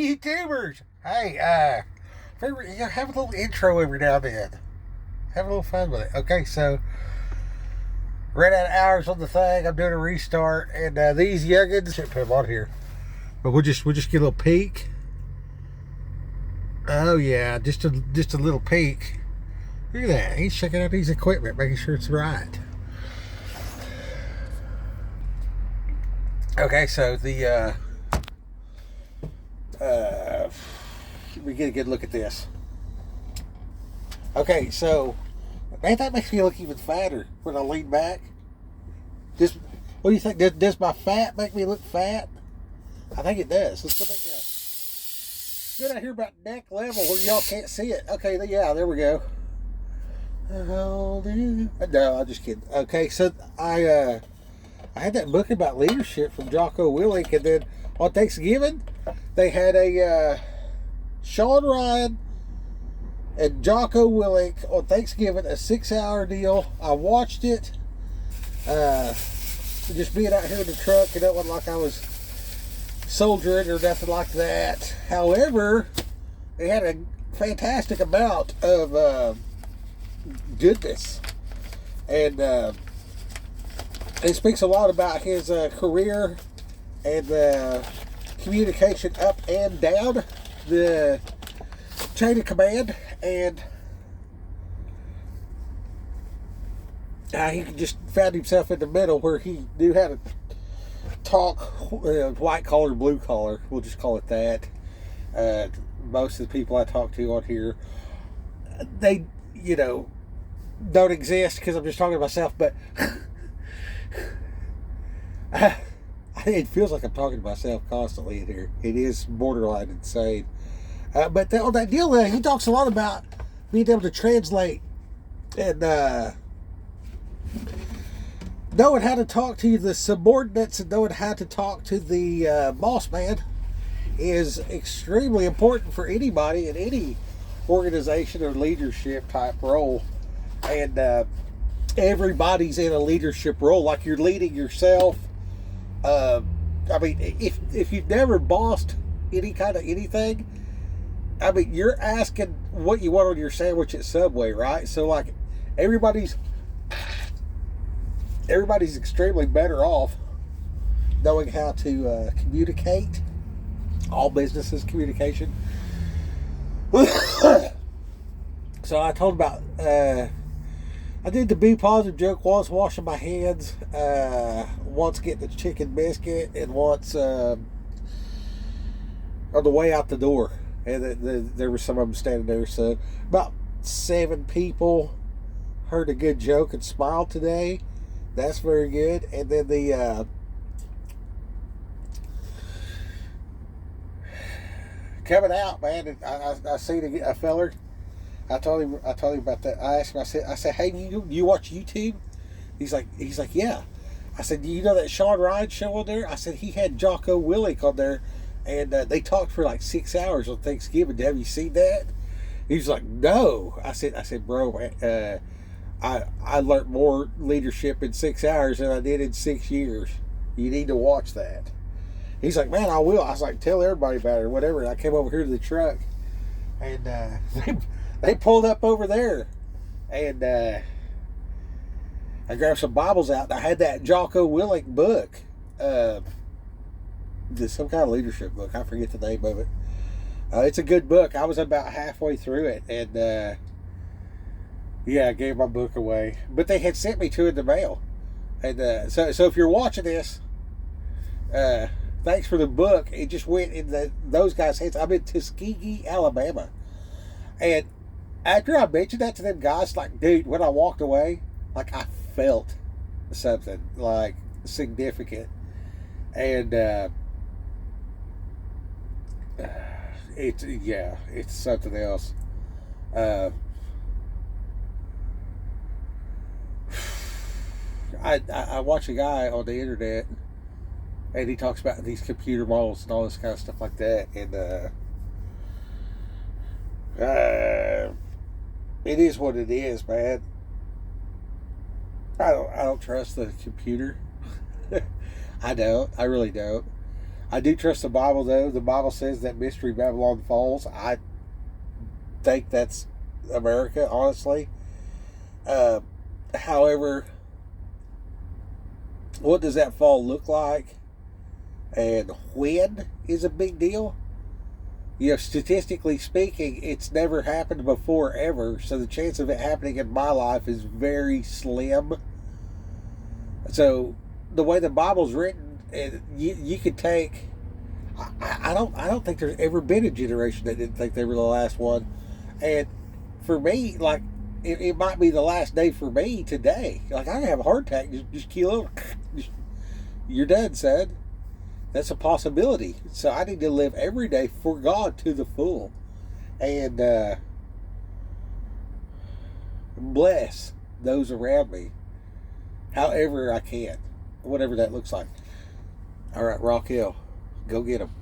YouTubers. Hey, have a little intro every now and then. Have a little fun with it. Okay, so ran out of hours on the thing. I'm doing a restart, and these youngins should put them on here, but we'll just get a little peek. Oh yeah, just a little peek. Look at that. He's checking out his equipment, making sure it's right. Okay, so the we get a good look at this. Okay, so man, that makes me look even fatter when I lean back. What do you think? Does my fat make me look fat? I think it does. Let's go back down. Good out here about neck level where y'all can't see it. Okay, yeah, there we go. No, I'm just kidding. Okay, so I had that book about leadership from Jocko Willink, and then on Thanksgiving they had a Shawn Ryan and Jocko Willink on Thanksgiving, a 6-hour deal. I watched it. Just being out here in the truck, it wasn't like I was soldiering or nothing like that. However, they had a fantastic amount of goodness, and it speaks a lot about his career and communication up and down the chain of command, and he just found himself in the middle where he knew how to talk white collar, blue collar. We'll just call it that. Most of the people I talk to on here, they, don't exist because I'm just talking to myself, but it feels like I'm talking to myself constantly in here. It is borderline insane. But on that deal, he talks a lot about being able to translate and knowing how to talk to the subordinates and knowing how to talk to the boss man is extremely important for anybody in any organization or leadership type role. And everybody's in a leadership role, like you're leading yourself. I mean, if you've never bossed any kind of anything, I mean, you're asking what you want on your sandwich at Subway, right? So, like, everybody's extremely better off knowing how to communicate. All businesses, communication. So I told about, I did the be positive joke once, washing my hands, once getting the chicken biscuit, and once on the way out the door. And there were some of them standing there. So about 7 people heard a good joke and smiled today. That's very good. And then the coming out, man, I seen a feller. I told him about that. I asked him. I said, hey, you watch YouTube? He's like, yeah. I said, do you know that Shawn Ryan show on there? I said, he had Jocko Willink on there, and they talked for like 6 hours on Thanksgiving. Have you seen that? He's like, no. I said, bro, I learned more leadership in 6 hours than I did in 6 years. You need to watch that. He's like, man, I will. I was like, tell everybody about it or whatever. And I came over here to the truck, and they pulled up over there, and I grabbed some Bibles out, and I had that Jocko Willink book, some kind of leadership book. I forget the name of it. It's a good book. I was about halfway through it, and yeah, I gave my book away, but they had sent me 2 in the mail, and so if you're watching this, thanks for the book. It just went in those guys' hands. I'm in Tuskegee, Alabama, and after I mentioned that to them guys, like, dude, when I walked away, like, I felt something, like, significant. And it's something else. I watch a guy on the internet, and he talks about these computer models and all this kind of stuff like that, and it is what it is, man. I don't trust the computer. I don't. I really don't. I do trust the Bible, though. The Bible says that Mystery Babylon falls. I think that's America, honestly. However, what does that fall look like? And when is a big deal? You know, statistically speaking, it's never happened before ever, so the chance of it happening in my life is very slim. So, the way the Bible's written, you could take. I don't think there's ever been a generation that didn't think they were the last one, and for me, like it might be the last day for me today. Like I can have a heart attack, just keel over, you're done, son. That's a possibility. So I need to live every day for God to the full, and bless those around me, however I can, whatever that looks like. All right, Rock Hill, go get them.